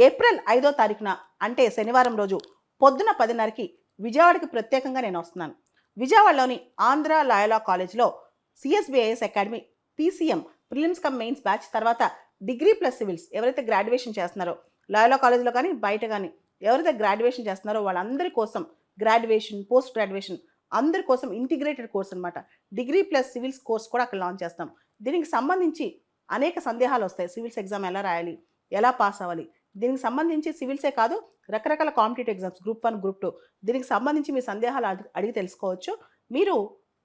April 5వ తారీఖున అంటే శనివారం రోజు పొద్దున 10:30కి విజయవాడకి ప్రత్యేకంగా నేను వస్తున్నాను. విజయవాడలోని ఆంధ్ర లాయలా కాలేజ్లో CSBIS academy PCM prelims come mains batch తర్వాత డిగ్రీ ప్లస్ సివిల్స్ ఎవరైతే గ్రాడ్యుయేషన్ చేస్తున్నారో లాయలా కాలేజ్లో కానీ బయట కానీ ఎవరైతే గ్రాడ్యుయేషన్ చేస్తున్నారో వాళ్ళందరి కోసం గ్రాడ్యుయేషన్ పోస్ట్ గ్రాడ్యుయేషన్ అందరి కోసం ఇంటిగ్రేటెడ్ కోర్స్ అనమాట. డిగ్రీ ప్లస్ సివిల్స్ కోర్స్ కూడా అక్కడ లాంచ్ చేస్తాం. దీనికి సంబంధించి అనేక సందేహాలు వస్తాయి. సివిల్స్ ఎగ్జామ్ ఎలా రాయాలి, ఎలా పాస్ అవ్వాలి, దీనికి సంబంధించి సివిల్సే కాదు రకరకాల కాంపిటేటివ్ ఎగ్జామ్స్ గ్రూప్ 1 గ్రూప్ 2 దీనికి సంబంధించి మీ సందేహాలు అడిగి తెలుసుకోవచ్చు. మీరు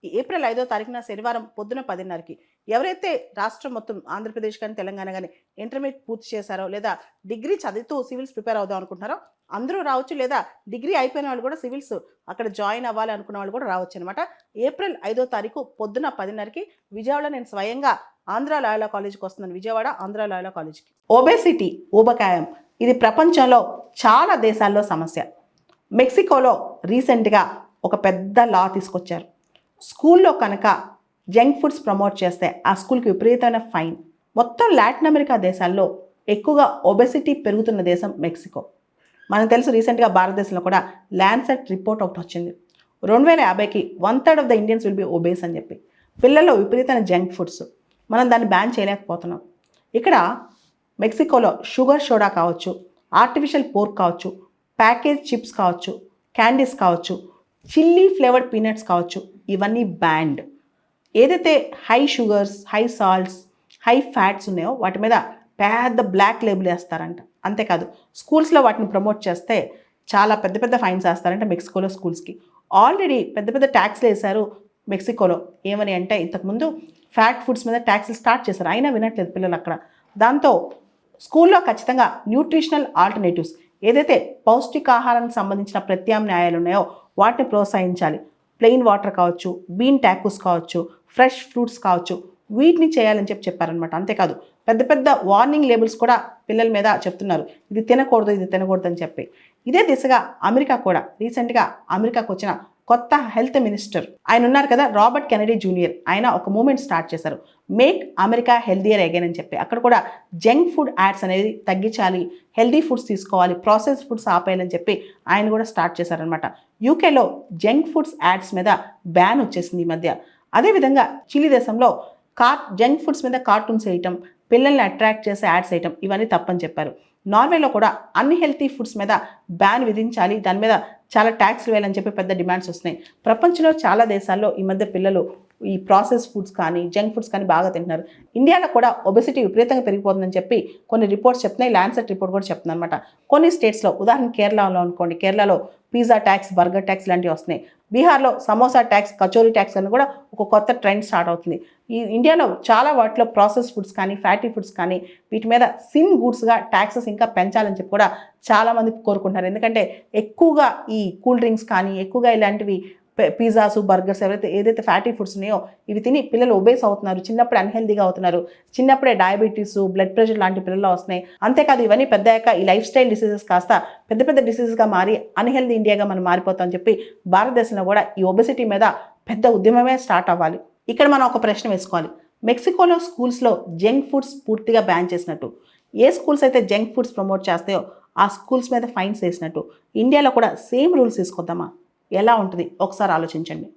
ఏప్రిల్ 5వ తారీఖున శనివారం పొద్దున 10:30కి ఎవరైతే రాష్ట్రం మొత్తం ఆంధ్రప్రదేశ్ కానీ తెలంగాణ కానీ ఇంటర్మీడియట్ పూర్తి చేశారో లేదా డిగ్రీ చదువుతూ సివిల్స్ ప్రిపేర్ అవుదాం అనుకుంటున్నారో అందరూ రావచ్చు, లేదా డిగ్రీ అయిపోయిన వాళ్ళు కూడా సివిల్స్ అక్కడ జాయిన్ అవ్వాలి అనుకున్న వాళ్ళు కూడా రావచ్చు అనమాట. ఏప్రిల్ 5వ తారీఖు పొద్దున 10:30కి విజయవాడలో నేను స్వయంగా ఆంధ్ర లాయలా కాలేజ్కి వస్తున్నాను. విజయవాడ ఆంధ్ర లాయలా కాలేజ్కి. ఒబేసిటీ ఊబకాయం ఇది ప్రపంచంలో చాలా దేశాల్లో సమస్య. మెక్సికోలో రీసెంట్గా ఒక పెద్ద లా తీసుకొచ్చారు. స్కూల్లో కనుక జంక్ ఫుడ్స్ ప్రమోట్ చేస్తే ఆ స్కూల్కి విపరీతమైన ఫైన్. మొత్తం లాటిన్ అమెరికా దేశాల్లో ఎక్కువగా ఒబెసిటీ పెరుగుతున్న దేశం మెక్సికో. మనకు తెలుసు రీసెంట్గా భారతదేశంలో కూడా ల్యాన్సెట్ రిపోర్ట్ ఒకటి వచ్చింది. 2050కి 1/3 of the Indians will be obese అని చెప్పి. పిల్లల్లో విపరీతమైన జంక్ ఫుడ్స్, మనం దాన్ని బ్యాన్ చేయలేకపోతున్నాం. ఇక్కడ మెక్సికోలో షుగర్ సోడా కావచ్చు, ఆర్టిఫిషియల్ పోర్క్ కావచ్చు, ప్యాకేజ్ చిప్స్ కావచ్చు, క్యాండీస్ కావచ్చు, చిల్లీ ఫ్లేవర్డ్ పీనట్స్ కావచ్చు, ఇవన్నీ బ్యాండ్. ఏదైతే high sugars, high salts, high fats ఉన్నాయో వాటి మీద పెద్ద బ్లాక్ లేబుల్ వేస్తారంట. అంతేకాదు స్కూల్స్లో వాటిని ప్రమోట్ చేస్తే చాలా పెద్ద పెద్ద ఫైన్స్ వేస్తారంట మెక్సికోలో స్కూల్స్కి. ఆల్రెడీ పెద్ద పెద్ద ట్యాక్స్లు వేశారు మెక్సికోలో. ఏమని అంటే ఇంతకుముందు ఫ్యాట్ ఫుడ్స్ మీద ట్యాక్స్లు స్టార్ట్ చేశారు, అయినా వినట్లేదు పిల్లలు అక్కడ. దాంతో స్కూల్లో ఖచ్చితంగా న్యూట్రిషనల్ ఆల్టర్నేటివ్స్ ఏదైతే పౌష్టికాహారానికి సంబంధించిన ప్రత్యామ్నాయాలు ఉన్నాయో వాటిని ప్రోత్సహించాలి. ప్లెయిన్ వాటర్ కావచ్చు, బీన్ టాకోస్ కావచ్చు, ఫ్రెష్ ఫ్రూట్స్ కావచ్చు, వీటిని చేయాలని చెప్పారనమాట. అంతేకాదు పెద్ద పెద్ద వార్నింగ్ లేబుల్స్ కూడా పిల్లల మీద చెప్తున్నారు, ఇది తినకూడదు ఇది తినకూడదు అని చెప్పి. ఇదే దిశగా అమెరికా కూడా రీసెంట్గా అమెరికాకు వచ్చిన కొత్త హెల్త్ మినిస్టర్ ఆయన ఉన్నారు కదా, రాబర్ట్ కెనడీ జూనియర్, ఆయన ఒక మూమెంట్ స్టార్ట్ చేశారు, మేక్ అమెరికా హెల్దియర్ అగైన్ అని చెప్పి. అక్కడ కూడా జంక్ ఫుడ్ యాడ్స్ అనేది తగ్గించాలి, హెల్దీ ఫుడ్స్ తీసుకోవాలి, ప్రాసెస్ ఫుడ్స్ ఆపేయాలని చెప్పి ఆయన కూడా స్టార్ట్ చేశారనమాట. యూకేలో జంక్ ఫుడ్స్ యాడ్స్ మీద బ్యాన్ వచ్చేసింది ఈ మధ్య. అదేవిధంగా చిలీ దేశంలో జంక్ ఫుడ్స్ మీద కార్టూన్స్ వేయటం, పిల్లల్ని అట్రాక్ట్ చేసే యాడ్స్ వేయటం ఇవన్నీ తప్పని చెప్పారు. నార్వేలో కూడా అన్హెల్తీ ఫుడ్స్ మీద బ్యాన్ విధించాలి, దాని మీద చాలా ట్యాక్స్లు వేయాలని చెప్పి పెద్ద డిమాండ్స్ వస్తున్నాయి. ప్రపంచంలో చాలా దేశాల్లో ఈ మధ్య పిల్లలు ఈ ప్రాసెస్ ఫుడ్స్ కానీ జంక్ ఫుడ్స్ కానీ బాగా తింటున్నారు. ఇండియాలో కూడా ఒబెసిటీ విపరీతంగా పెరిగిపోతుందని చెప్పి కొన్ని రిపోర్ట్స్ చెప్తున్నాయి. ల్యాన్సెట్ రిపోర్ట్ కూడా చెప్తుంది అనమాట. కొన్ని స్టేట్స్లో ఉదాహరణ కేరళలో అనుకోండి, కేరళలో పిజ్జా ట్యాక్స్, బర్గర్ ట్యాక్స్ లాంటివి వస్తున్నాయి. బీహార్లో సమోసా ట్యాక్స్, కచోరీ ట్యాక్స్ అని కూడా ఒక కొత్త ట్రెండ్ స్టార్ట్ అవుతుంది. ఈ ఇండియాలో చాలా వాటిలో ప్రాసెస్ ఫుడ్స్ కానీ ఫ్యాటీ ఫుడ్స్ కానీ వీటి మీద సిన్ గూడ్స్గా ట్యాక్సెస్ ఇంకా పెంచాలని చెప్పి కూడా చాలామంది కోరుకుంటున్నారు. ఎందుకంటే ఎక్కువగా ఈ కూల్ డ్రింక్స్ కానీ ఎక్కువగా ఇలాంటివి పిజ్జాస్, బర్గర్స్ ఏదైతే ఫ్యాటీ ఫుడ్స్ ఉన్నాయో ఇవి తిని పిల్లలు ఒబేస్ అవుతున్నారు, చిన్నప్పుడే అన్హెల్దీగా అవుతున్నారు, చిన్నప్పుడే డయాబెటీస్, బ్లడ్ ప్రెషర్ లాంటి పిల్లలు వస్తున్నాయి. అంతేకాదు ఇవన్నీ పెద్దయ్యాక ఈ లైఫ్ స్టైల్ డిసీజెస్ కాస్త పెద్ద పెద్ద డిసీజెస్గా మారి అన్హెల్దీ ఇండియాగా మనం మారిపోతామని చెప్పి భారతదేశంలో కూడా ఈ ఒబెసిటీ మీద పెద్ద ఉద్యమమే స్టార్ట్ అవ్వాలి. ఇక్కడ మనం ఒక ప్రశ్న వేసుకోవాలి, మెక్సికోలో స్కూల్స్లో జంక్ ఫుడ్స్ పూర్తిగా బ్యాన్ చేసినట్టు, ఏ స్కూల్స్ అయితే జంక్ ఫుడ్స్ ప్రమోట్ చేస్తాయో ఆ స్కూల్స్ మీద ఫైన్స్ వేసినట్టు ఇండియాలో కూడా సేమ్ రూల్స్ తీసుకొద్దామా? ఎలా ఉంటుంది ఒకసారి ఆలోచించండి.